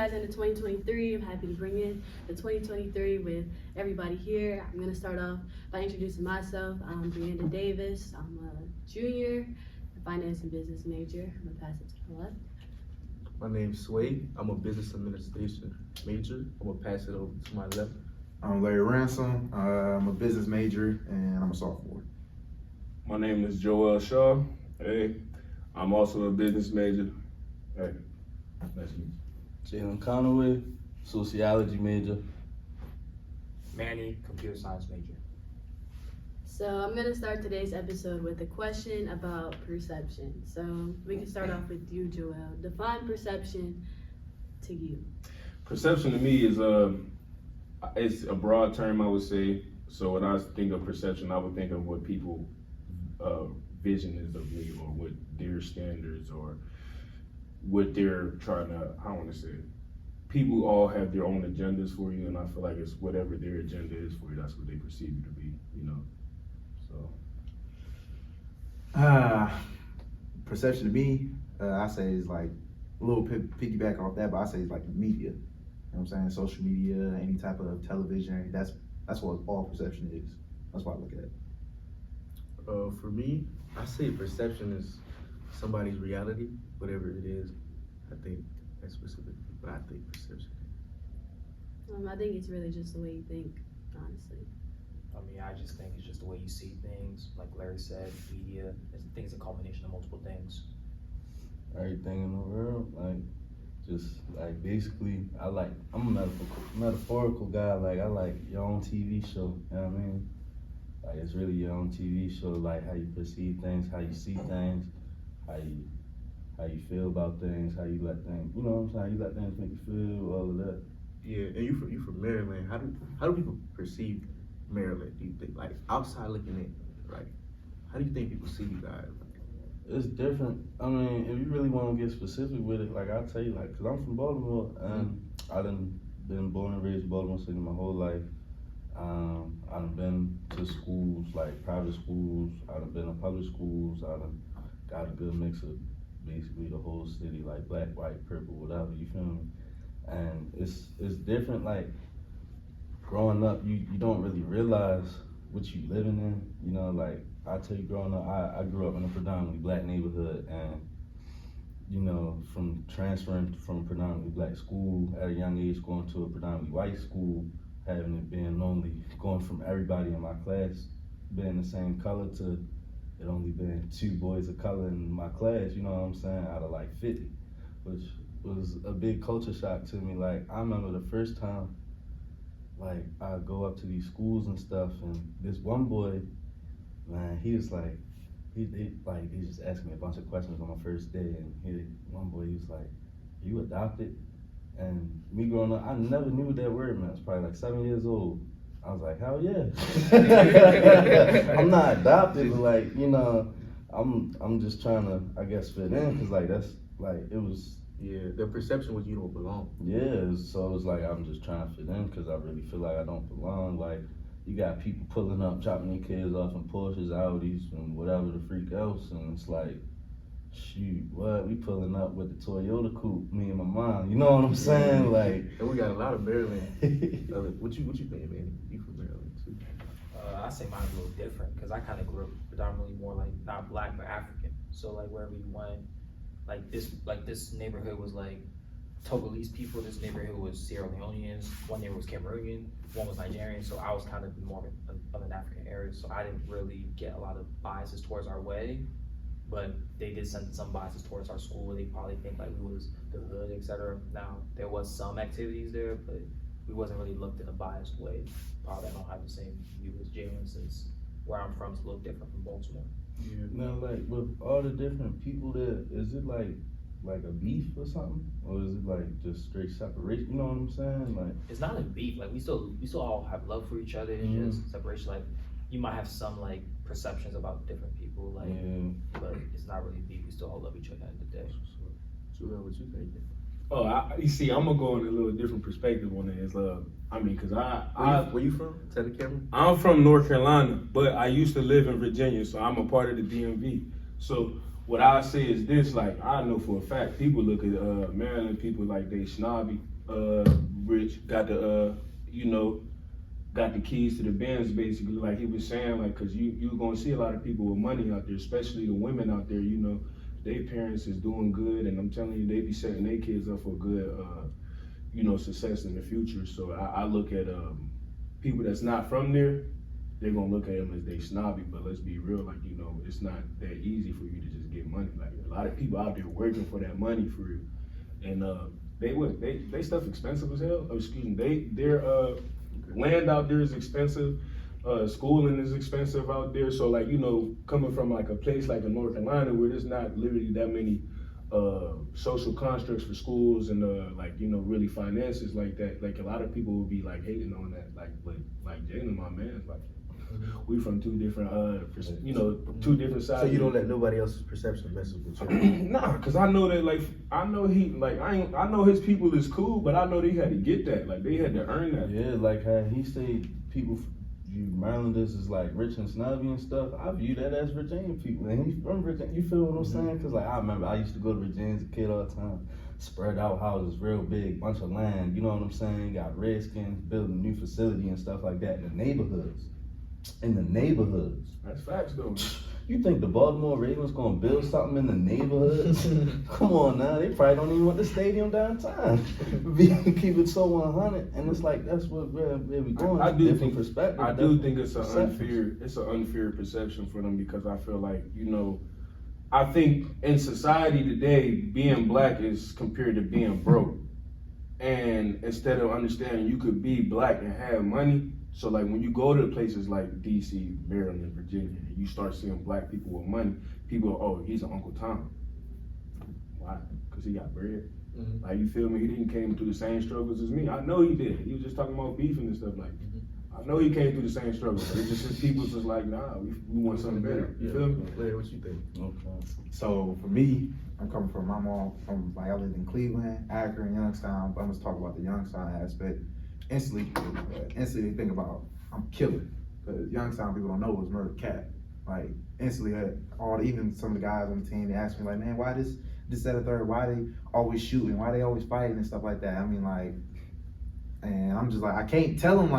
guys into 2023. I'm happy to bring in the 2023 with everybody here. I'm going to start off by introducing myself. I'm Brianda Davis. I'm a junior, a finance and business major. I'm going to pass it to the left. My name's Sway. I'm a business administration major. I'm gonna pass it over to my left. I'm Larry Ransom. I'm a business major and I'm a sophomore. My name is Joel Shaw. Hey, I'm also a business major. Hey, nice to meet you. Jalen Conaway, sociology major. Manny, computer science major. So I'm going to start today's episode with a question about perception. So we can start off with you, Joel. Define perception to you. Perception to me is it's a broad term, I would say. So when I think of perception, I would think of what people vision is of me, or what their standards, or what they're trying to, I don't want to say it. People all have their own agendas for you, and I feel like it's whatever their agenda is for you, that's what they perceive you to be, you know. So Perception to me, I say is like a little piggyback off that, but I say it's like media. You know what I'm saying? Social media, any type of television, that's what all perception is. That's what I look at. For me, I say perception is somebody's reality, whatever it is. I think that's specific, but I think perception. I think it's really just the way you think, honestly. I mean, I just think it's just the way you see things. Like Larry said, media, I think it's a combination of multiple things. Everything in the world, basically, I'm a metaphorical guy. Like, I like your own TV show, you know what I mean? Like, it's really your own TV show, like how you perceive things, how you see things, how you feel about things, how you let things, you know what I'm saying? How you let things make you feel, all of that. Yeah, and you from Maryland. How do people perceive Maryland? Do you think, like, outside looking in, like, how do you think people see you guys? It's different. I mean, if you really want to get specific with it, like, I'll tell you, like, because I'm from Baltimore, and I done been born and raised in Baltimore City my whole life. I've been to schools, like private schools. I've been to public schools. I've got a good mix of basically the whole city, like black, white, purple, whatever, you feel me? And it's different, like, growing up, you don't really realize what you living in, you know, like, I tell you, growing up, I grew up in a predominantly black neighborhood, and, you know, from transferring from a predominantly black school at a young age, going to a predominantly white school, having it being only, going from everybody in my class being the same color to it only being 2 boys of color in my class, you know what I'm saying, out of like 50, which was a big culture shock to me. Like, I remember the first time, like, I go up to these schools and stuff, and this one boy, man, he was like, he just asked me a bunch of questions on my first day, and one boy, he was like, "You adopted?" And me growing up, I never knew what that word meant. I was probably like 7 years old. I was like, hell yeah. I'm not adopted, but, like, you know, I'm just trying to, I guess, fit in, because, like, that's, like, it was. Yeah, the perception was you don't belong. Yeah, so it was like, I'm just trying to fit in, because I really feel like I don't belong. Like, you got people pulling up, dropping their kids off in Porsches, Audis, and whatever the freak else, and it's like, shoot, what? We pulling up with the Toyota coupe, me and my mom. You know what I'm saying? Like, and we got a lot of Maryland. What you think, man? You from Maryland too? I say mine's a little different because I kind of grew up predominantly more like not black but African. So like wherever you went, this neighborhood was like Togolese people. This neighborhood was Sierra Leoneans. One neighborhood was Cameroonian. One was Nigerian. So I was kind of more of an African area. So I didn't really get a lot of biases towards our way. But they did send some biases towards our school. They probably think like we was the hood, etc. Now, there was some activities there, but we wasn't really looked in a biased way. Probably I don't have the same view as Jalen, since where I'm from is a little different from Baltimore. Yeah. Now, like, with all the different people there, is it like a beef or something? Or is it like just straight separation? You know what I'm saying? Like, it's not a beef. Like we still all have love for each other. It's just separation. Like you might have some like perceptions about different people, like, but it's not really beef. We still all love each other at the end of the day. So what you think? Oh, you see, I'm gonna go in a little different perspective on it. I mean, cause where you from? Tell the camera. I'm from North Carolina, but I used to live in Virginia, so I'm a part of the DMV. So what I say is this: like, I know for a fact, people look at Maryland people like they snobby, rich, got the got the keys to the Benz, basically, like he was saying, like, cause you gonna see a lot of people with money out there, especially the women out there, their parents is doing good, and I'm telling you, they be setting their kids up for good, success in the future. So I look at people that's not from there, they're gonna look at them as they snobby, but let's be real, like, it's not that easy for you to just get money. Like, a lot of people out there working for that money for real, and they stuff expensive as hell. Oh, excuse me, their land out there is expensive. Schooling is expensive out there. So, like, coming from like a place like in North Carolina where there's not literally that many social constructs for schools and really finances like that. Like, a lot of people will be like hating on that. Like Jalen, my man, like, we from two different two different sides. So you don't let nobody else's perception mess with you? Nah, cause I know that, like, I know his people is cool, but I know they had to get that. Like, they had to earn that. Yeah, like how he said people view Marylanders is like rich and snobby and stuff. I view that as Virginia people, and he's from Virginia. You feel what I'm saying? Cause like I remember I used to go to Virginia as a kid all the time. Spread out houses, real big, bunch of land. You know what I'm saying? Got Redskins building a new facility and stuff like that in the neighborhoods. That's facts, though. You think the Baltimore Ravens gonna build something in the neighborhoods? Come on now, they probably don't even want the stadium downtown. Keep it so 100, and it's like that's where we going. I do think perspective. I do think it's an unfair perception for them, because I feel like, I think in society today, being black is compared to being broke, and instead of understanding you could be black and have money. So, like, when you go to places like DC, Maryland, Virginia, and you start seeing black people with money, people are, oh, he's an Uncle Tom. Why? Because he got bread. Mm-hmm. Like, you feel me? He didn't came through the same struggles as me. I know he did. He was just talking about beefing and stuff like that. I know he came through the same struggles. It's just his people's just like, nah, we want something better. You feel me? Larry, what you think? Okay. So for me, I'm coming from my mom, I lived in Cleveland, Akron, Youngstown, but I'm just talking about the Youngstown aspect. Instantly think about, I'm killing. Because Youngstown people don't know what's murder cat. Like, instantly, even some of the guys on the team, they ask me like, man, why this, that, or third, why they always shooting, why they always fighting and stuff like that. I mean, like, and I'm just like, I can't tell them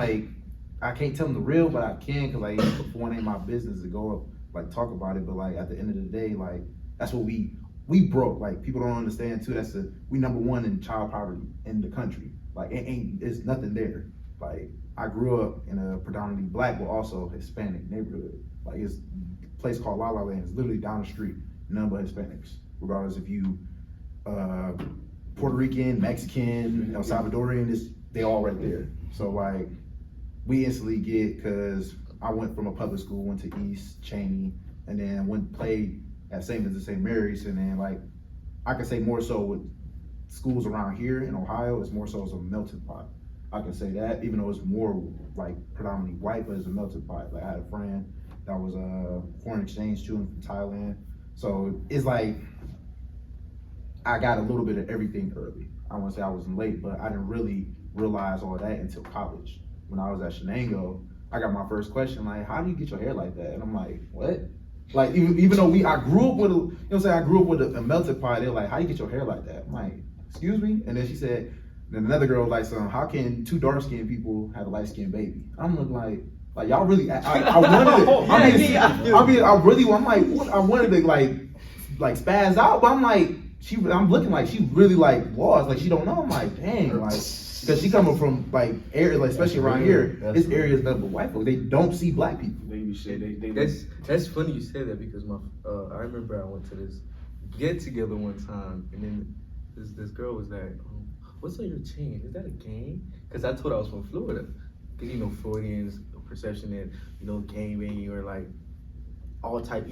the real, but I can, because like, for one, ain't my business to go up, like, talk about it, but like, at the end of the day, like, that's what we broke. Like, people don't understand too, we number one in child poverty in the country. Like, it's nothing there. Like, I grew up in a predominantly black, but also Hispanic neighborhood. Like, it's a place called La La Land. It's literally down the street, none but Hispanics. Regardless if you Puerto Rican, Mexican, El Salvadorian, they all right there. So like, we instantly get, cause I went from a public school, went to East Cheney, and then played at St. Vincent St. Mary's, and then like, I could say more so with schools around here in Ohio, it's more so as a melting pot. I can say that, even though it's more like predominantly white, but it's a melting pot. Like, I had a friend that was a foreign exchange student from Thailand. So it's like, I got a little bit of everything early. I won't say I wasn't late, but I didn't really realize all that until college. When I was at Shenango, I got my first question, like, how do you get your hair like that? And I'm like, what? Like, even though I grew up with a melted pot, they're like, how you get your hair like that? I'm like, excuse me? And then she said, then another girl was like, how can two dark-skinned people have a light-skinned baby? I'm looking like y'all really, I wanted it. I'm like, what? I wanted to like spaz out, but I'm like, I'm looking like she really like lost, like she don't know. I'm like, dang, like, because she coming from like area, like especially around here, this area is nothing but white folks. They don't see black people. That's funny you say that, because I remember I went to this get together one time, and then this girl was like, what's on your chain? Is that a gang? Because I told her I was from Florida. Because, Floridians perception that, gang banging or like all type,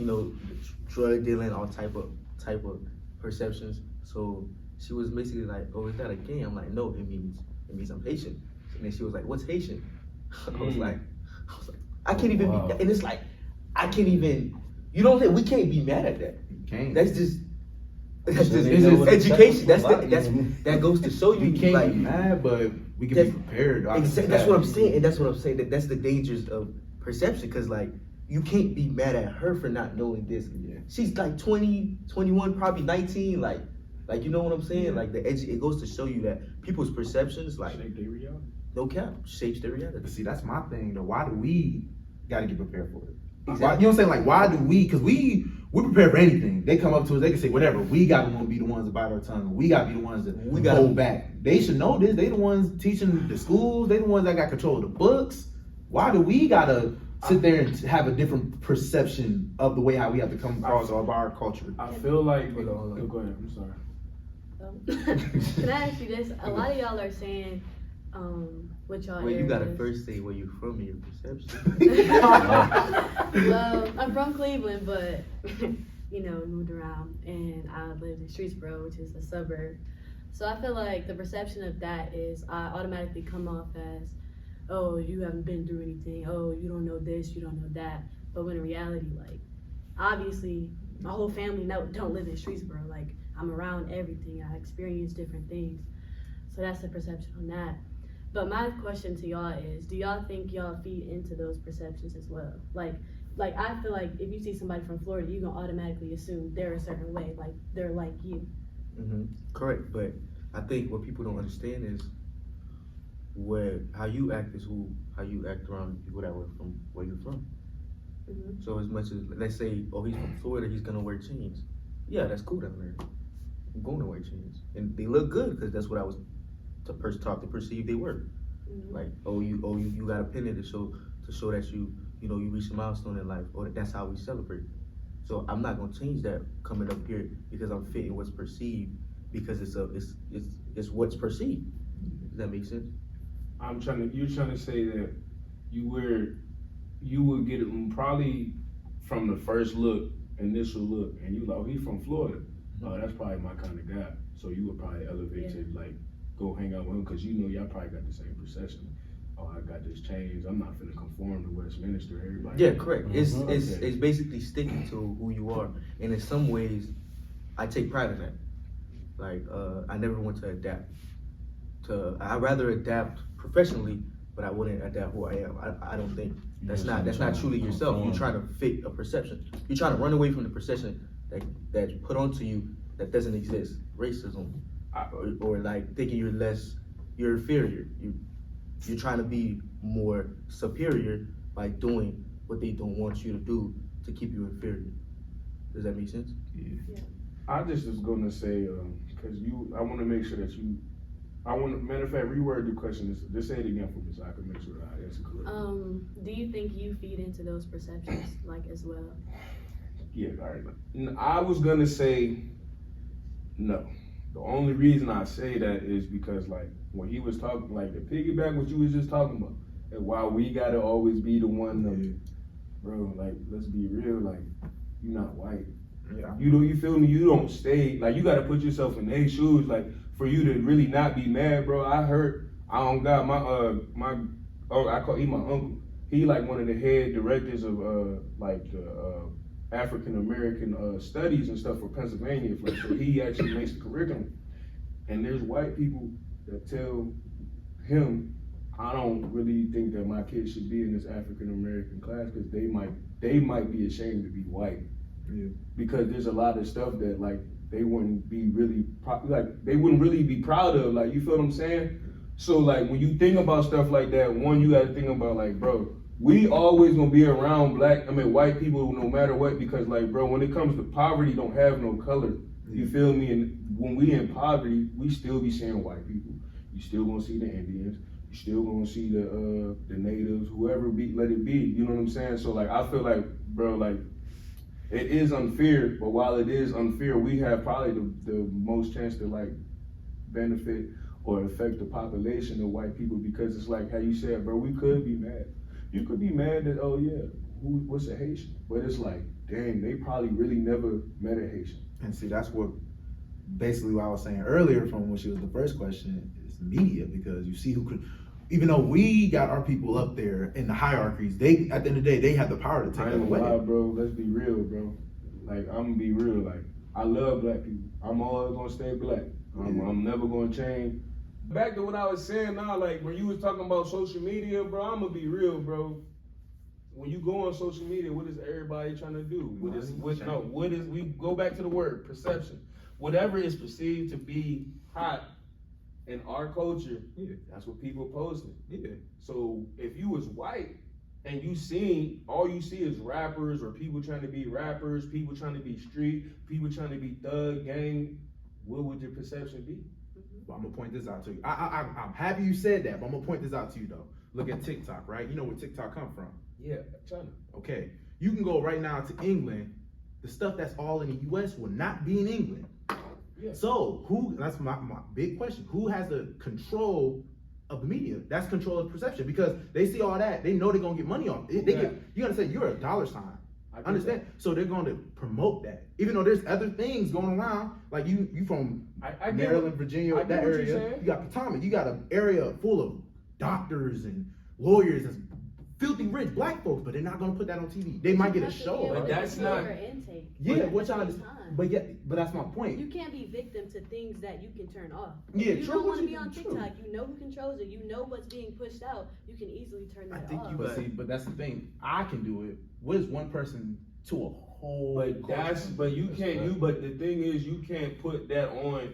drug dealing, all type of perceptions. So she was basically like, oh, is that a gang? I'm like, no, it means I'm Haitian. And then she was like, what's Haitian? I was like, I can't even be, and it's like, I can't even, we can't be mad at that. You can't. That's just education. That goes to show you. We can't be mad, but we can be prepared. That's what I'm saying, and that's what I'm saying. That's the dangers of perception, because like, you can't be mad at her for not knowing this. Yeah. She's like 20, 21, probably 19. Like, Like, you know what I'm saying? Like it goes to show you that people's perceptions, like Shape their reality. no cap, shapes their But reality. see, that's my thing though. Why do we gotta get prepared for it? Exactly. Why, you know what I'm saying? Like, why do we? Because we prepare for anything. They come up to us, they can say whatever. We gotta want to be the ones that bite our tongue. We gotta be the ones that We gotta- hold back. They should know this. They the ones teaching the schools. They the ones that got control of the books. Why do we gotta sit there and have a different perception of the way how we have to come across our culture? I feel like. Hold on, hold on. Oh, go ahead. I'm sorry. Can I ask you this? A lot of y'all are saying, what y'all Wait, you gotta areas- first say where you're from and your perception. Well, I'm from Cleveland, but you know, moved around, and I lived in Streetsboro, which is a suburb. So I feel like the perception of that is I automatically come off as, oh, you haven't been through anything. Oh, you don't know this, you don't know that. But when in reality, like, obviously, my whole family don't live in Streetsboro. Like, I'm around everything. I experience different things. So that's the perception on that. But my question to y'all is, do y'all think y'all feed into those perceptions as well? Like I feel like if you see somebody from Florida, you're gonna automatically assume they're a certain way, like they're like you. Correct, but I think what people don't understand is how you act is how you act around people that were from where you're from. So as much as, let's say, oh, he's from Florida, he's gonna wear chains. Yeah, that's cool down there. I'm going to wear chains, and they look good because that's what I was taught to perceive they were. Like, you got a pendant to show that you reached a milestone in life, or that's how we celebrate. So I'm not gonna change that coming up here because I'm fitting what's perceived, because it's what's perceived. Does that make sense? You're trying to say that you would get it probably from the first initial look, and you like, oh, he's from Florida. Oh, that's probably my kind of guy. So you would probably elevate to like go hang out with him because you know y'all probably got the same perception. Oh, I got this change. I'm not finna conform to Westminster. Everybody. Yeah, correct. It's basically sticking to who you are, and in some ways, I take pride in that. Like, I never want to adapt. I'd rather adapt professionally, but I wouldn't adapt who I am. I don't think that's not truly yourself. You're trying to fit a perception. You're trying to run away from the perception that's put onto you that doesn't exist. Racism, or like thinking you're inferior. You're trying to be more superior by doing what they don't want you to do to keep you inferior. Does that make sense? Yeah. I just was gonna say, because I want to make sure that matter of fact, reword the question. Just say it again for me so I can make sure that I answer correctly. Do you think you feed into those perceptions like as well? Yeah, all right. I was gonna say no. The only reason I say that is because, like, when he was talking, like, the piggyback what you was just talking about, and why we gotta always be the one bro, like, let's be real, like, you're not white. Yeah. You feel me? You don't stay, like, you gotta put yourself in their shoes, like, for you to really not be mad, bro. I don't got I call he my uncle. He like one of the head directors of like the African American studies and stuff for Pennsylvania. Like, so he actually makes the curriculum. And there's white people that tell him, I don't really think that my kids should be in this African American class because they might be ashamed to be white. Yeah. Because there's a lot of stuff that like they wouldn't be really they wouldn't really be proud of. Like, you feel what I'm saying? So like when you think about stuff like that, one, you gotta think about like, bro, we always gonna be around white people no matter what, because like, bro, when it comes to poverty, don't have no color. You feel me? And when we in poverty, we still be seeing white people. You still gonna see the Indians. You still gonna see the natives, whoever let it be. You know what I'm saying? So like, I feel like, bro, like, it is unfair, but while it is unfair, we have probably the most chance to like benefit or affect the population of white people, because it's like how you said, bro, we could be mad. You could be mad that, oh yeah, what's a Haitian? But it's like, dang, they probably really never met a Haitian. And see, that's what basically what I was saying earlier from when she was the first question is media, because you see who could, even though we got our people up there in the hierarchies, they, at the end of the day, they have the power to take it away. Lie, bro. Let's be real, bro. Like, I'm gonna be real. Like, I love black people. I'm always gonna stay black. I'm never gonna change. Back to what I was saying now, like when you was talking about social media, bro, I'm gonna be real, bro. When you go on social media, what is everybody trying to do? We go back to the word perception. whatever is perceived to be hot in our culture, Yeah. that's what people posting. Yeah. So if you was white and all you see is rappers or people trying to be rappers, people trying to be street, people trying to be thug, gang, what would your perception be? But I'm gonna point this out to you. I'm happy you said that, but I'm gonna point this out to you though. Look at TikTok, right? You know where TikTok come from. Yeah, China. Okay. You can go right now to England. The stuff that's all in the US will not be in England. Yeah. So that's my big question. Who has the control of the media? That's control of perception, because they see all that, they know they're gonna get money off it. You understand, you're a dollar sign. Understand? So they're going to promote that. Even though there's other things going around, like you from Maryland, Virginia, that area, you got Potomac, you got an area full of doctors and lawyers that's filthy rich black folks, but they're not going to put that on TV. They might get a show. But that's not. Yeah, which I understand. But that's my point. You can't be victim to things that you can turn off. Yeah, you true, don't want to which be is on true. TikTok. You know who controls it. You know what's being pushed out. You can easily turn that off. But that's the thing. I can do it. What is one person to a whole? But you can't. But the thing is, you can't put that on.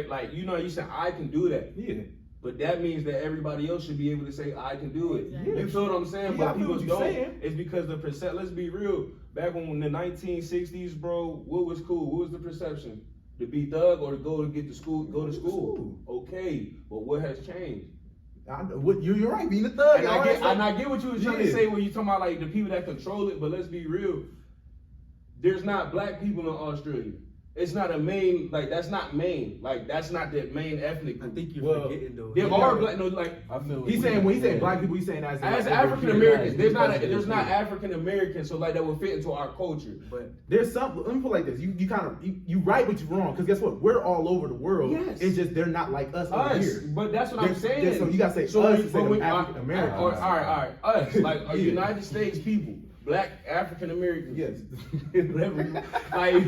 Like, you know, you said I can do that. Yeah. But that means that everybody else should be able to say I can do it. Exactly. You feel what I'm saying? Yeah, but I feel people what you're don't. saying. It's because the perception. Let's be real. Back in the 1960s, bro, what was cool? What was the perception? To be thug or to go to school? Okay, but what has changed? You're right, being a thug. And I get what you were trying to say when you talking about like the people that control it. But let's be real. There's not black people in Australia. It's not a main, like, that's not main. Like, that's not the main ethnic group. I think you're forgetting though. There are black, no, like, He's saying, when he's saying black people, he's saying as African Americans. There's not African Americans, so like that would fit into our culture. But there's some, let me put it like this. You right, but you're wrong. Because guess what? We're all over the world. Yes. It's just they're not like us over here. But that's what I'm saying. So you gotta say us instead of African All Americans. right. Us, like United States people. Black African Americans. Yes. Like,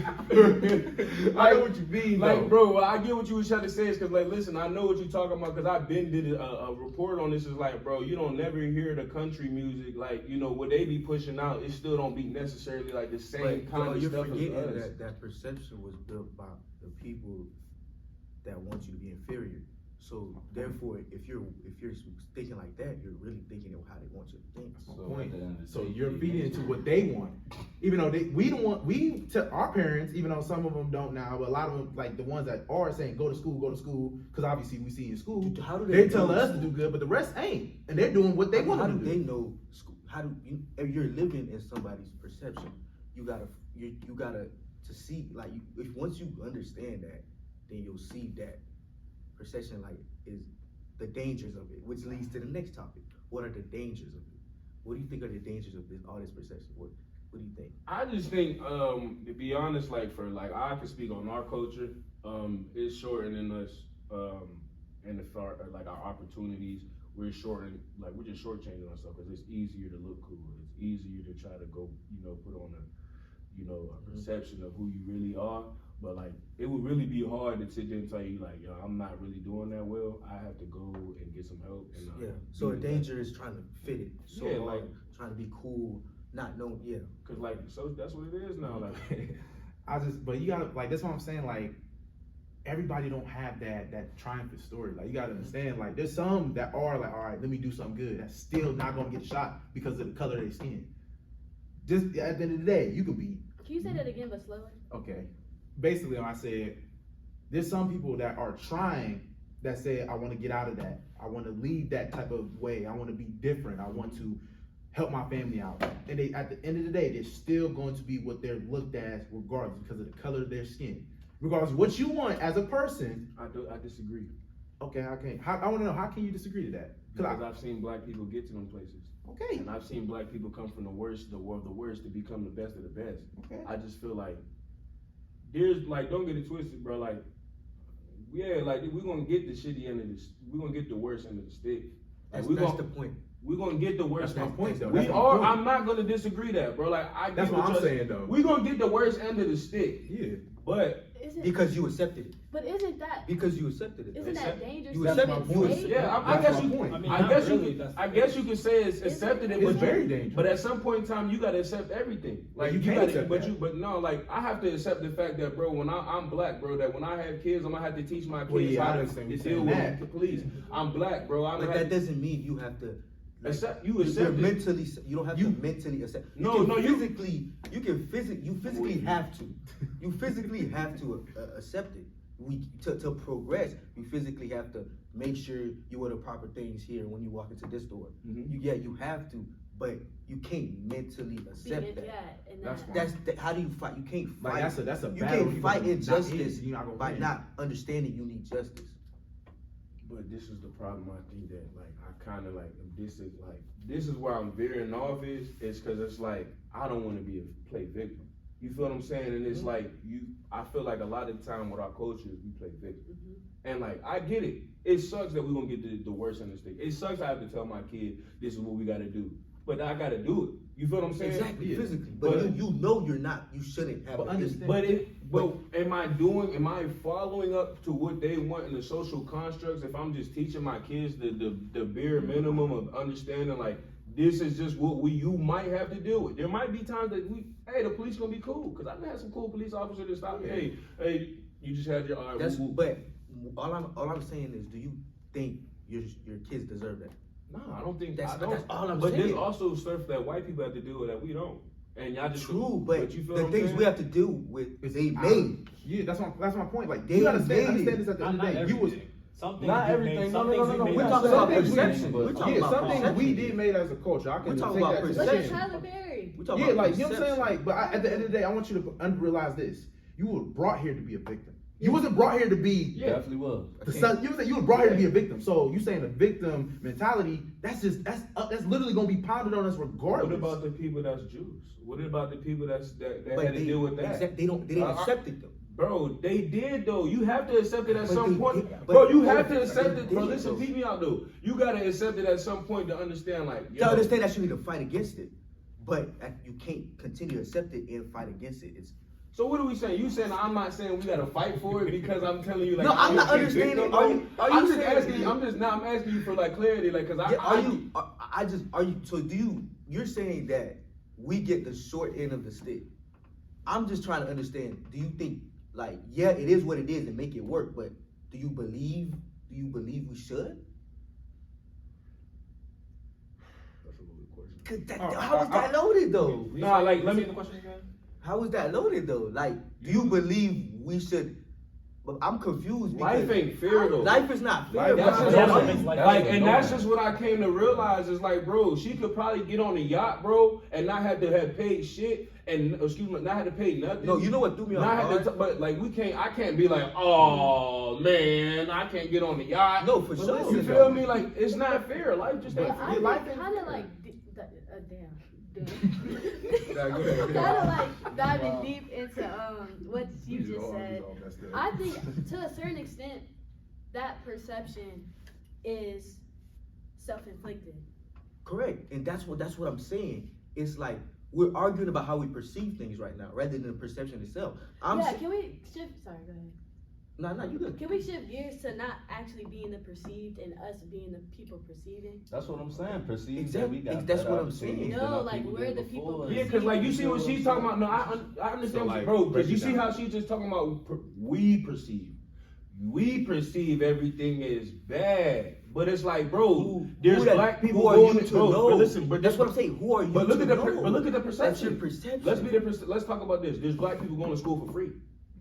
I know what you mean, like, though. bro. Well, I get what you was trying to say. Is because, like, listen, I know what you're talking about. Because I've been did a report on this. Is like, bro, you don't never hear the country music. Like, you know what they be pushing out. It still don't be necessarily like the same kind of you're stuff forgetting as us. that perception was built by the people that want you to be inferior. So therefore, if you're thinking like that, you're really thinking of how they want you to think. So you're feeding into what they want, even though we tell our parents, even though some of them don't now, but a lot of them, like the ones that are saying go to school, because obviously we see in school, How do they tell us to do good, but the rest ain't, and they're doing what they want How to do do. they know school? How do you? If you're living in somebody's perception, you gotta to see, like, if once you understand that, then you'll see that perception, like, is the dangers of it, which leads to the next topic. What are the dangers of it? What do you think are the dangers of all this perception? What do you think? I just think, to be honest, like I can speak on our culture. It's shortening us, and like our opportunities. We're just shortchanging ourselves because it's easier to look cool. It's easier to try to go, put on a perception of who you really are. But like, it would really be hard to sit there and tell you like, yo, I'm not really doing that well. I have to go and get some help. And, So a danger is trying to fit it. So Yeah, like trying to be cool, not knowing. Yeah. Cause like, so that's what it is now. Like, But you gotta, like, that's what I'm saying. Like, everybody don't have that triumphant story. Like, you gotta understand. Like, there's some that are like, all right, let me do something good. That's still not gonna get shot because of the color of their skin. Just at the end of the day, you can be. Can you say that again, but slower? Okay. Basically, I said, there's some people that are trying that say, I want to get out of that. I want to leave that type of way. I want to be different. I want to help my family out. And they, at the end of the day, they're still going to be what they're looked at regardless because of the color of their skin. Regardless of what you want as a person. I disagree. Okay, I want to know, how can you disagree to that? Because I've seen black people get to them places. Okay. And I've seen black people come from the worst of the worst to become the best of the best. Okay. I just feel like there's like, don't get it twisted, bro. Like, yeah, like we're gonna get the shitty end of this. We're gonna get the worst end of the stick. Like, That's the point. We're gonna get the worst. That's my point, though. We That's my are. point. I'm not gonna disagree that, bro. Like, That's what I'm saying, though. We're gonna get the worst end of the stick. Yeah. But isn't because you accepted it. but isn't that Because you accepted it. isn't that dangerous? You to accept even it. You say? accept- Yeah, I That's guess my you. point. I mean, I not guess really, you. that's- I guess you can say it's accepted it, It's but very dangerous. But at some point in time, you gotta accept everything. Like you you can't gotta, accept but that. you, but no, like I have to accept the fact that, bro, when I'm black, bro, that when I have kids, I'm gonna have to teach my kids Well, yeah, I how to understand you deal saying with that. the police. I'm black, bro. I don't But have that doesn't mean you have to. accept. You You're accept it. mentally. You don't have to mentally accept. No, no, you- physically. You can physically. You physically have to. You physically have to accept it. To progress, you physically have to make sure you are the proper things here when you walk into this door. Mhm. You have to, but you can't mentally accept that. Yeah, and That's that. How do you fight? You can't fight. Like that's a you battle. can't fight not injustice you're not gonna by win. not understanding you need justice. But this is the problem. I think that like I kind of like this is where I'm veering off is because it's like I don't want to be a play victim. You feel what I'm saying? And it's like I feel like a lot of the time with our culture we play victim. And like I get it. It sucks that we're gonna get the worst end of the stick. It sucks I have to tell my kid this is what we gotta do. But I gotta do it. You feel what I'm saying? Exactly, Yeah. physically. But But- you know you're not. You shouldn't have. But it. understand- But am I following up to what they want in the social constructs if I'm just teaching my kids the bare minimum of understanding like this is just what you might have to deal with. There might be times that the police gonna be cool. Cause I've had some cool police officers that stop me, hey, you just had your That's but all I'm saying is, do you think your kids deserve that? No, I don't think That's I don't. that's all I'm But saying. there's also stuff that white people have to deal with that we don't. And y'all just True, but you feel the what I'm things saying? we have to do with It's they out. made. Yeah, that's my point. Like They you understand made it. this at the end Not of the day. You was everything. Some things Not we everything. made, No, some no, things no, we no. made We're ourselves. talking about Some things we- perception. We're talking yeah, about some things perception. we did made as a culture. I can We're take talking about that as a Look perception. at thing. Tyler Perry. We're talking Yeah, about like you know what I'm saying. perception. Like, but at the end of the day, I want you to realize this: you were brought here to be a victim. You wasn't brought here to be. Definitely was. You were brought here to be a victim. So you saying a victim mentality? That's literally gonna be pounded on us regardless. What about the people that's Jews? What about the people that But had to deal with that? They didn't accept it though. Bro, they did though. You have to accept it at But some they point. did- Bro, but- you have to but accept they it. Bro, did, listen, though. peep me out though. You gotta accept it at some point to understand like, To understand that you need to fight against it, but you can't continue to accept it and fight against it. It's So what are we saying? You saying I'm not saying we gotta fight for it because I'm telling you like No, I'm not a understanding. victim, Are bro. you I'm just saying- asking you. I'm asking you for like clarity, like because you're saying that we get the short end of the stick. I'm just trying to understand. Do you think like it is what it is and make it work, but do you believe we should? That's a loaded question. 'Cause how is that loaded though? Nah, like let me. the question again. How is that loaded though? Like, do you believe we should? But I'm confused because Life ain't fair though. life is not fair. That's bro. just That's what what makes life like, fair. and that's just what I came to realize is like, bro, she could probably get on a yacht, bro, and not have to have paid shit, and not have to pay nothing. No, you know what threw me off Not have guard? to, but like I can't be like, oh man, I can't get on the yacht. No, for sure. You feel me? Like it's not fair. Life just ain't But I fair. life think ain't kind of fair. like damn. Nah, go ahead. Kind of like diving deep into what you just said. I think to a certain extent that perception is self-inflicted. Correct, and that's what I'm saying. It's like we're arguing about how we perceive things right now, rather than the perception itself. Can we shift? Sorry, go ahead. No, you good. Can we shift gears to not actually being the perceived and us being the people perceiving? That's what I'm saying. Perceive Exactly. that we got. That's better what I'm opportunities saying. than No, our like, people we're did the people before. Yeah, because like you see what she's talking about. No, I understand. So, like, bro, break because you it see down. how she's just talking about we perceive everything is bad. But it's like, bro, there's black people who are going you to know? But listen, but that's what I'm saying. Who are you But look to at the know? but look at the That's perception. your perception. Let's talk about this. There's black people going to school for free.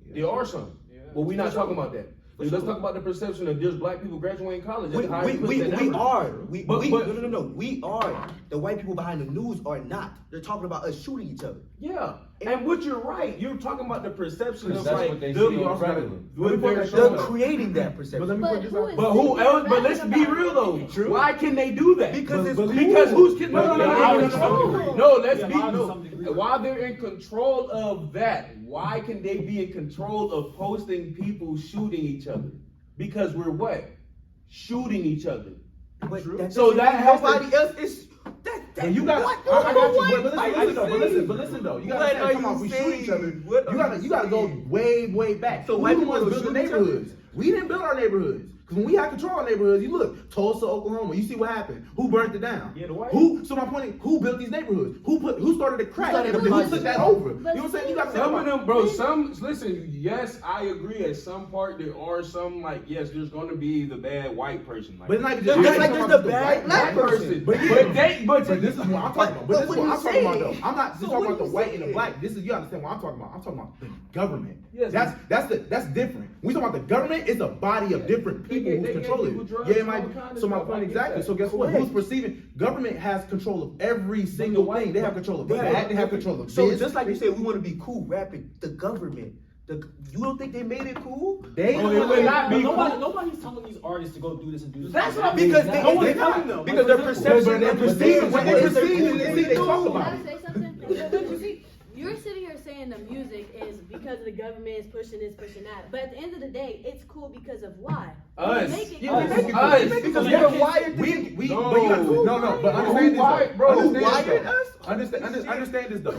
There are some. Yeah. But we're not For sure. talking about that. For Let's sure. talk about the perception that there's black people graduating college at We the highest are. rate than ever. No. We are. The white people behind the news are not. They're talking about us shooting each other. Yeah, and what you're right. You're talking about the perception of That's like what they the- see on regular. what they're They're showing. creating that perception. But let me But put this who out. is- But who else? But let's be real though. True. Why can they do that? Because it's because cool. who's no. Let's Yeah, be allowed to no. some degree. While they're in control of that, why can they be in control of posting people shooting each other? Because we're what? Shooting each other. But True. that So doesn't that mean has to- nobody else is. And you got, I got you, but listen though, you gotta say, come on, we shoot each other. You gotta go way back. So white people build the neighborhoods. We didn't build our neighborhoods. Because when we had control of neighborhoods, you look, Tulsa, Oklahoma, you see what happened. Who burnt it down? Yeah, the white. So my point is, who built these neighborhoods? Who started the crack? Who took that over? You know what I'm saying? You got some of them, bro. Listen. Yes, I agree. At some part, there are some yes. There's gonna be the bad white person. But it's not even just there's the bad black person. But this is what I'm talking about. But this is what I'm talking about, though. I'm not just talking about the white and the black. This is, you understand what I'm talking about? I'm talking about the government. Yes, that's different. When we talk about the government, it's a body of different people who control it. Yeah, it might be. So my point exactly. So guess what? Who's perceiving? Government has control of every single thing. They have control of that. They have control of so this. Just like you said, we want to be cool rapping. The government. You don't think they made it cool? They will not be. Nobody's telling these artists to go do this and do this. That's not because no one's telling them. Because their perception. They're perceiving when they perceive it. They talk about it. Can I say something? You're sitting here saying the music is because the government is pushing this, pushing that. But at the end of the day, it's cool because of why. Us. We make it Us. Because we're wired. But understand this though.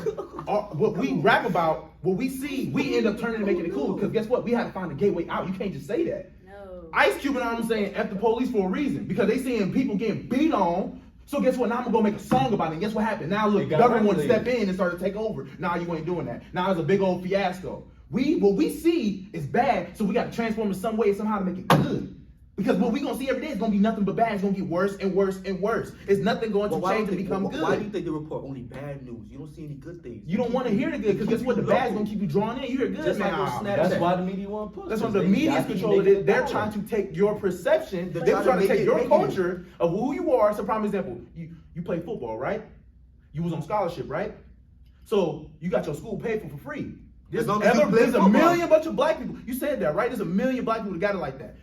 What we rap about, what we see, we end up turning and making it cool. Because guess what? We have to find a gateway out. You can't just say that. No. Ice Cube and I'm saying F the police for a reason. Because they seeing people getting beat on. So guess what? Now I'm gonna go make a song about it. And guess what happened? Now look, the government want to step in and start to take over. Now you ain't doing that. Now it's a big old fiasco. What we see is bad, so we got to transform in some way, somehow to make it good. Because what we gonna see every day is gonna be nothing but bad. It's gonna get worse and worse and worse. It's nothing going to change to become good. Why do you think they report only bad news? You don't see any good things. You don't want to hear the good, because guess what? The bad's gonna keep you drawn in. You hear good, just man. like on Snapchat. That's why the media want to push. That's why the media's controlling it. They're trying to take your perception. They're trying to take your culture of who you are. So, prime example, you play football, right? You was on scholarship, right? So you got your school paid for free. There's a million bunch of black people. You said that, right? There's a million black people that got it like that.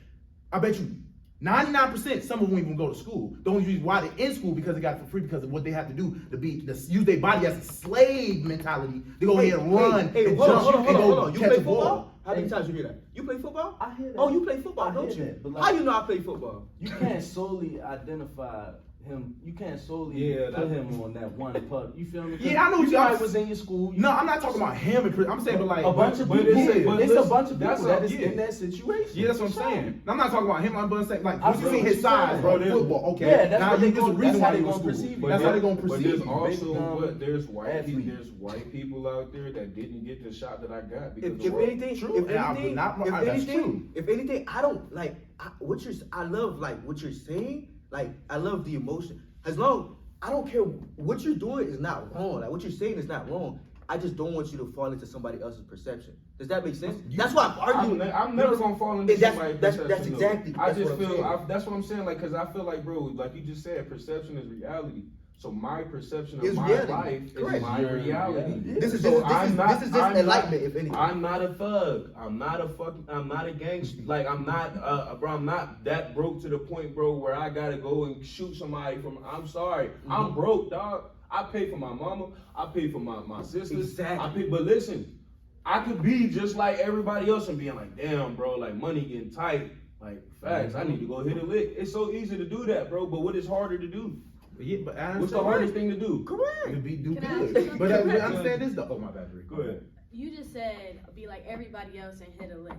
I bet you 99%, some of them even go to school. The only reason why they're in school because they got it for free because of what they have to do to use their body as a slave mentality. They go ahead and run and jump and go You catch play a ball. football? How many times you hear that? You play football? I hear that. Oh, you play football, don't you? How you know I play football? You can't solely identify him. You can't solely put him on that one part. You feel me? Yeah, I know what you guys was in your school. No, I'm not talking about him. I'm saying, but like a bunch of people. It's a bunch of people that is in that situation. Yeah, that's what I'm saying. I'm not talking about him. I'm saying like I've you see his size, bro. Football, okay. Yeah, that's now what there's a reason why you gonna school. perceive. That's how they gonna perceive. But there's also there's white people out there that didn't get the shot that I got because if anything, true. If anything, I don't like what you're. I love like what you're saying. Like I love the emotion. As long I don't care what you're doing is not wrong. Like what you're saying is not wrong. I just don't want you to fall into somebody else's perception. Does that make sense? That's why I'm arguing. I'm never gonna fall into somebody's perception. That's exactly. I just feel that's what I'm saying. Like, cause I feel like, bro, like you just said, perception is reality. So my perception of my life is my reality. This is just enlightenment, if anything. I'm not a thug. I'm not a gangster. Like I'm not, bro. I'm not that broke to the point, bro, where I gotta go and shoot somebody from. I'm sorry. I'm broke, dog. I pay for my mama. I pay for my sisters. Exactly. But listen, I could be just like everybody else and being like, damn, bro, like money getting tight. Like facts. I need to go hit a lick. It's so easy to do that, bro. But what is harder to do? Yeah, but what's the hardest thing to do? Correct. To do good. But understand this though. Oh my bad, Rick. Go ahead. You just said be like everybody else and hit a lick.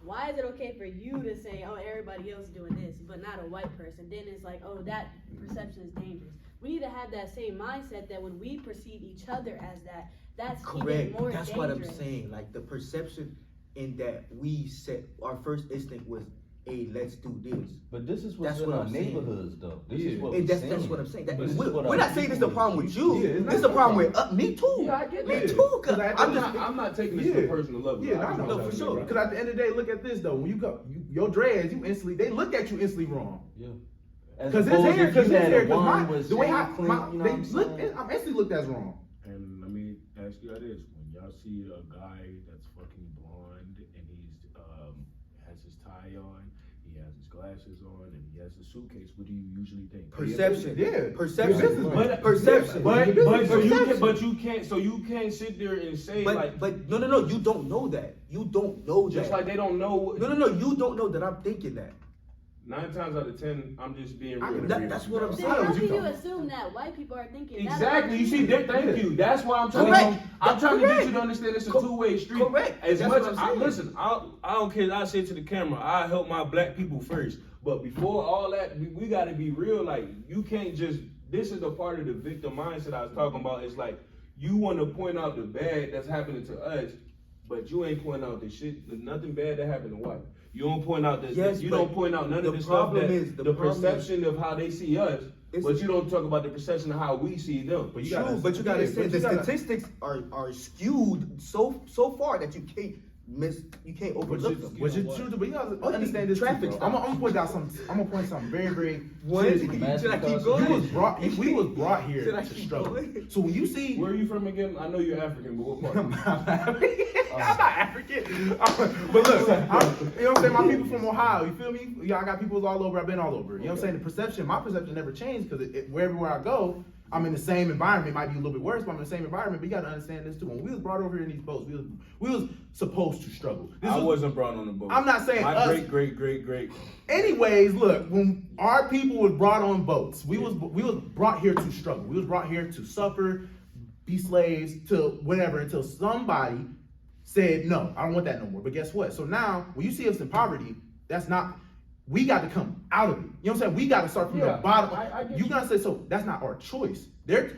Why is it okay for you to say, oh, everybody else is doing this, but not a white person? Then it's like, oh, that perception is dangerous. We need to have that same mindset that when we perceive each other as that, that's correct. Even more That's dangerous. what I'm saying. Like the perception in that we set our first instinct was, hey, let's do this. But this is what's in our neighborhoods, though. This is what that's what I'm saying. We're our not saying this is the problem with you. Yeah, this is the problem with me too. Yeah, I get me that. too. Cause I'm not taking this to a personal level. Yeah, I know for sure. Because at the end of the day, look at this though. When you go, your dreads, they look at you instantly wrong. Yeah. Because his hair, the way I'm instantly looked at as wrong. And let me ask you this: when y'all see a guy that's fucking blonde and he's has his tie on, he has his glasses on, and he has a suitcase, what do you usually think? Perception. Yeah. Perception. But perception. But you can't sit there and say but no, you don't know that. You don't know that. Just like they don't know. No, you don't know that I'm thinking that. 9 times out of 10, I'm just being real. That's what I'm Then saying. how can you assume that white people are thinking that? Exactly. You see, thank you. That's why I'm trying Correct. to get you to understand it's a two-way street. Correct. As That's much what as I'm saying. listen, I don't care. I say to the camera, I help my black people first. But before all that, we got to be real. Like, you can't just. This is the part of the victim mindset I was talking about. It's like you want to point out the bad that's happening to us, but you ain't pointing out the shit, nothing bad that happened to white. You don't point out this. Yes, You but don't point out none the of the stuff problem that is- the perception of how they see us. But you don't talk about the perception of how we see them. But you True, gotta, but you gotta say but the you gotta- statistics are skewed so far that you can't overlook them. Which is true, but you gotta understand this. Traffic I'm gonna point out something. I'm gonna point something very, very. What? serious. Should I keep We going? was brought. We was brought here Should I to keep struggle. going? So when you see, Where are you from again? I know you're African, but what part? I'm not African. But look, you know what I'm saying? My people from Ohio, you feel me? Yeah, I got people all over. I've been all over. You know what I'm saying? The perception, my perception never changed because wherever I go, I'm in the same environment. It might be a little bit worse, but I'm in the same environment. But you got to understand this too. When we was brought over here in these boats, we was supposed to struggle. I wasn't brought on the boat. I'm not saying my us. great. Anyways, look, when our people was brought on boats, we was brought here to struggle. We was brought here to suffer, be slaves, to whatever, until somebody said, no, I don't want that no more. But guess what? So now, when you see us in poverty, we got to come out of it. You know what I'm saying? We got to start from the bottom. I get You gotta say, so that's not our choice.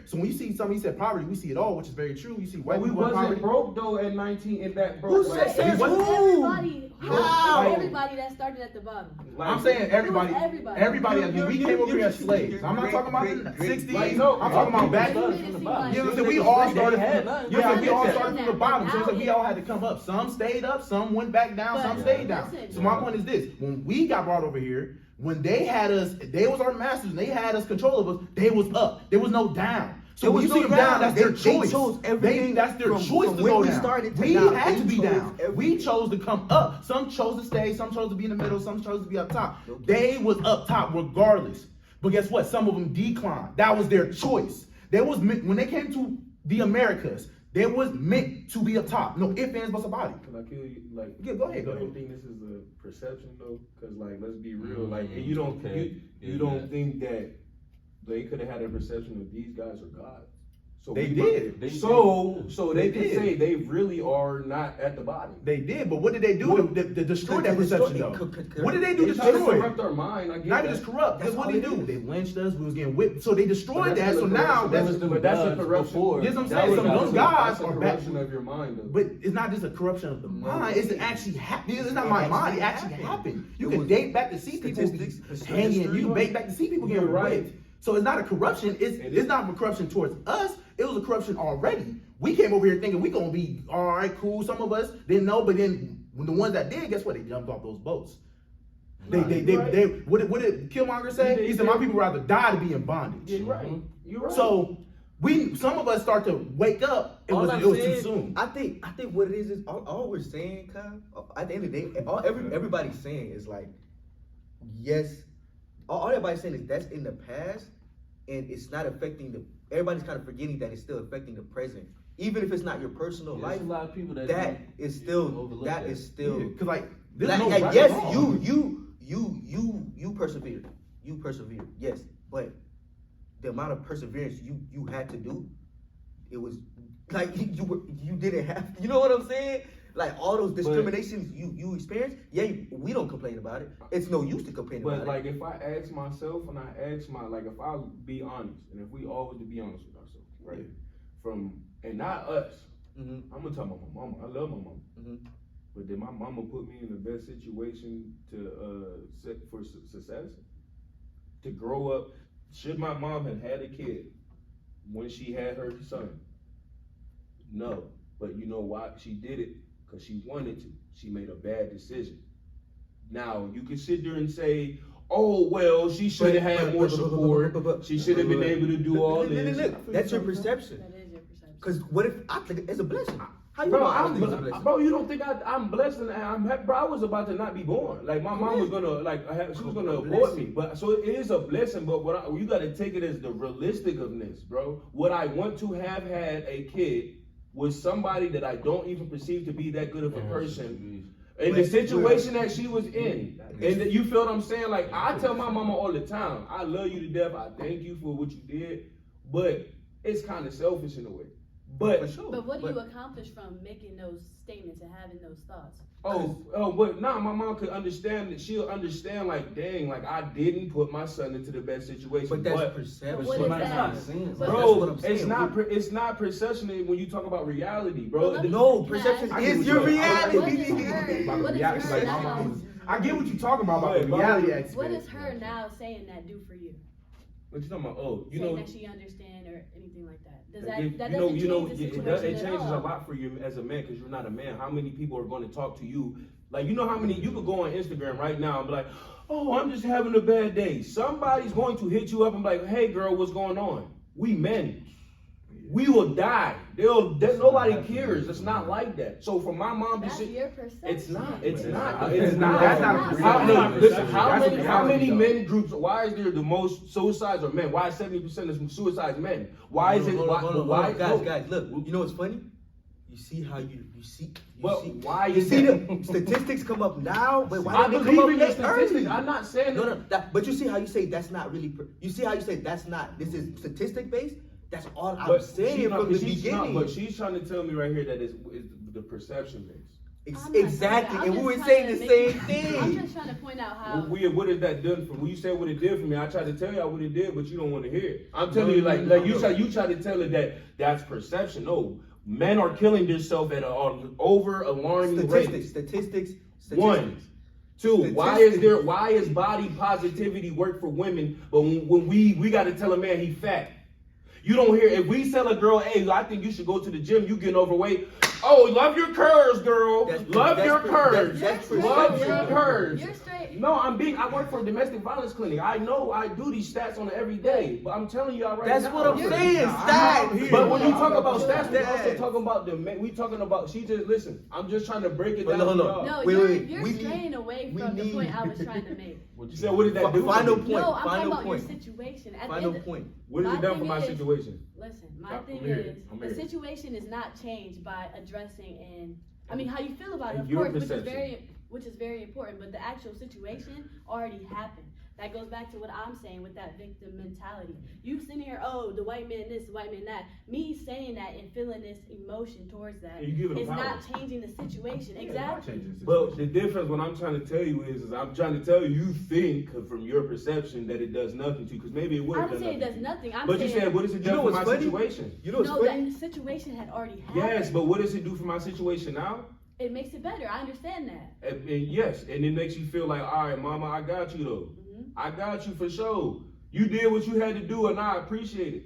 So when you see somebody said poverty, we see it all, which is very true. You see white we people in wasn't poverty. broke though at 19 and that broke. Who like, said It was who? everybody. How? Everybody that started at the bottom. I'm saying everybody. everybody. Everybody. When we came over here as slaves. I'm not talking about the 60s. I'm talking about back. You made it seem like- You know what I'm saying? We all started. had From, nothing. you know what I'm saying? We all Yeah, started from the bottom. So it's like we all had to come up. Some stayed up, some went back down, But- some stayed down. Listen. So my point is this: when we got brought over here, when they had us, they was our masters, and they had us control of us. They was up. There was no down. So There when you was see no them down, down. that's their They choice. chose everything That's their from choice to when go we down. started to We now. had to They be chose down. We everything. chose to come up. Some chose to stay. Some chose to be in the middle. Some chose to be up top. They was up top regardless. But guess what? Some of them declined. That was their choice. When they came to the Americas, they was meant to be up top. No ifs, ands, buts about it. Can I kill you? Like, Yeah, go ahead, You go don't ahead. think this is a perception though? Because like, let's be real. Like, and you don't Okay. you don't think that they could have had a perception of these guys are God? So They we- did. So they They could did. say they really are not at the bottom. They did, but what did they do to destroy that perception though? What did they do They to try to destroy it? corrupt our mind. I get Not that. even just corrupt. That's That's what all they it do. is. They lynched us. We was getting whipped. So they destroyed that. So But now that's that's. the- but that's the corruption. before. Yes, I'm That saying was some a- of them gods that's a are back. corruption of your mind though. But it's not just a corruption of the mind. It's actually happening. It's not my mind. It actually happened. You can date back to see people Statistics, hanging. You can date back to see people getting You're right. whipped. So it's not a corruption. It's not a corruption towards us. It was a corruption already. We came over here thinking we gonna be all right, cool. Some of us didn't know, but then when the ones that did, guess what? They jumped off those boats. What did Killmonger say? He said, "My people rather die to be in bondage." You're right. You're right. So some of us start to wake up. It All was I'm too saying, soon. I think what it is all we're saying, Kyle, at the end of the day, everybody's saying is like, yes, all everybody's saying is that's in the past, and it's not affecting everybody's kind of forgetting that it's still affecting the present. Even if it's not your personal There's life, a lot of people that that don't is still overlook that is still Because like, there's like, no like, right yes, or wrong. you persevered. You persevered, yes. But the amount of perseverance you had to do, it was like you didn't have, you know what I'm saying? Like all those discriminations you experienced, we don't complain about it. It's no use to complain about But like, it. if I ask myself and I ask if I be honest, and if we always to be honest with ourselves, right? And not us. Mm-hmm. I'm gonna talk about my mama. I love my mama. Mm-hmm. But did my mama put me in the best situation for success? To grow up? Should my mom have had a kid when she had her son? No. But you know why she did it? Because she wanted to. She made a bad decision. Now, you can sit there and say, oh, well, she should have had more support. She should have been able to do all this. Look, that's your perception. That is your perception. Because what if I think it's a blessing? How you Bro, know I don't think it's a blessing? bro, you don't think I'm blessed and I'm happy? Bro, I was about to not be born. Like my mom was gonna, she was gonna abort me. But so it is a blessing. But you got to take it as the realistic of this, bro. Would I want to have had a kid with somebody that I don't even perceive to be that good of a person? In the situation that she was in. And you feel what I'm saying? Like, I tell my mama all the time, I love you to death. I thank you for what you did. But it's kind of selfish in a way. But what do you accomplish from making those statements and having those thoughts? But my mom could understand that. She'll understand, like, dang, like, I didn't put my son into the best situation. But that's perception. What is that? Bro, it's not perception when you talk about reality, bro. No, perception is your reality. I get what you're talking about the reality aspect. What does her now saying that do for you? What you talking about? Saying that she understand or anything like that. Does that it changes a lot for you as a man because you're not a man. How many people are going to talk to you? Like, you know how many, you could go on Instagram right now and be like, oh, I'm just having a bad day. Somebody's going to hit you up and be like, hey girl, what's going on? We men. We will die. Nobody cares. It's not like that. So for my mom to say, your perception. it's not. That's not How many men groups? Why is there the most suicides are men? Why is 70% of suicides men? Why is it? Why? Guys, look. You know what's funny? You see how you see. Why you is see that? the statistics come up now? But why I don't they believe come in up the statistics. early? I'm not saying But you see how you say that's not really. You see how you say that's not. This is statistic based. That's all I'm saying from the beginning. But she's trying to tell me right here that it's the perception base. Exactly, and we were saying the same thing. I'm just trying to point out how. What has that done for? When you said what it did for me, I tried to tell you what it did, but you don't want to hear it. I'm telling you, like you try to tell her that's perception. No, men are killing themselves at an over alarming rate. Statistics. 1, 2. Why is body positivity work for women, but when we got to tell a man he fat? You don't hear, if we tell a girl, hey, I think you should go to the gym, you getting overweight. Oh, love your curves, girl. Love your curves. Love your curves. You're straight. No, I work for a domestic violence clinic. I know I do these stats on every day, but I'm telling y'all right now. That's what I'm saying, stats. But when you talk about stats, we're also talking about listen, I'm just trying to break it down. No, you're straying away from the point I was trying to make. You said, what did that do? Final point. No, I'm talking about your situation. Final point. What has it done for my situation? Listen, my thing is, the situation is not changed by addressing how you feel about it, of course, which is very important, but the actual situation already happened. That goes back to what I'm saying with that victim mentality. You sitting here, oh, the white man this, the white man that. Me saying that and feeling this emotion towards that is not changing the situation. Exactly. But the difference, what I'm trying to tell you is I'm trying to tell you think from your perception that it does nothing to you, because maybe it would have done nothing. I didn't say it does nothing. But you said, what does it do for my situation? You know what's funny? That situation had already happened. Yes, but what does it do for my situation now? It makes it better. I understand that. And yes, and it makes you feel like, all right, mama, I got you though. I got you for sure. You did what you had to do, and I appreciate it.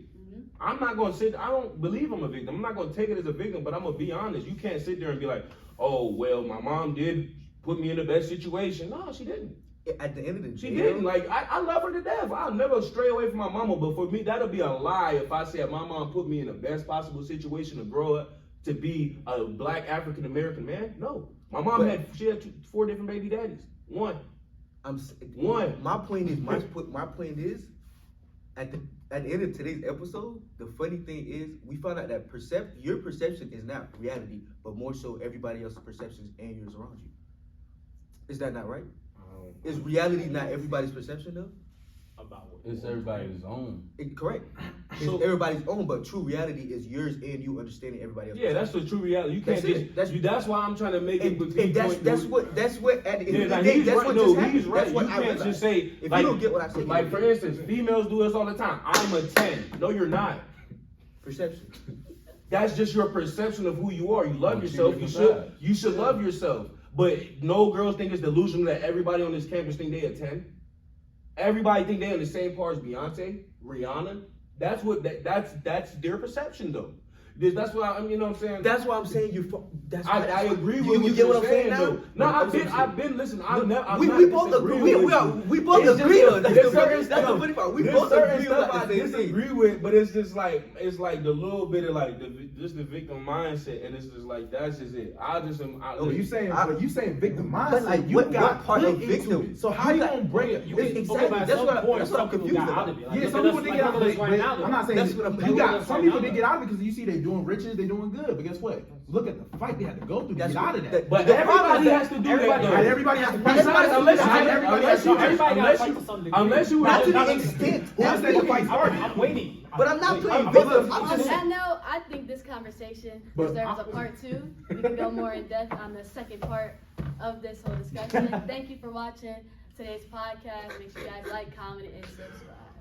I'm not going to sit, I don't believe I'm a victim. I'm not going to take it as a victim, but I'm going to be honest. You can't sit there and be like, oh, well, my mom did put me in the best situation. No, she didn't. At the end of the day, she didn't. Like, I love her to death. I'll never stray away from my mama, but for me, that'll be a lie if I said my mom put me in the best possible situation to grow up to be a black African-American man. No. My mom had 4 different baby daddies. One. My point is, at the end of today's episode, the funny thing is we found out that your perception is not reality, but more so everybody else's perceptions and yours around you. Is that not right? Is reality not everybody's perception though? About what? It's everybody's own. Correct. It's everybody's own, but true reality is yours and you understanding everybody else. Yeah, that's the true reality. You can't that's why I'm trying to make it. That's what at the end of the day, that's what just happened. He's right. That's what you can't just say, if you don't get what I say. Like, for instance, females do this all the time. I'm a 10. No, you're not. Perception. That's just your perception of who you are. You love yourself. You should love yourself. But no girls think it's delusional that everybody on this campus think they a 10. Everybody think they on the same par as Beyonce, Rihanna. That's their perception though. That's why you know what I'm saying. That's why I'm saying I agree with you. Get what I'm saying though. No, I've been listening. We both agree. We both agree on that. That's the funny part. We both agree on that. Disagree with, but it's just like the little bit of like just the victim mindset, and it's just like that's just it. You saying victim mindset? But like you got part of victim. So how you gonna bring it? Exactly. That's what I'm confused about. Yeah, some people did get out of it. I'm not saying you got some people did get out of it because you see they doing riches, they doing good. But guess what? Look at the fight they had to go through to get out of that. But everybody has to do that though. Not everybody has to fight. Besides, unless you Not to the extent. Once that fight started. I'm waiting. But I'm not playing I'm victim. On I'm just that note, I think this conversation But deserves a part 2. We can go more in depth on the second part of this whole discussion. Thank you for watching today's podcast. Make sure you guys like, comment, and subscribe.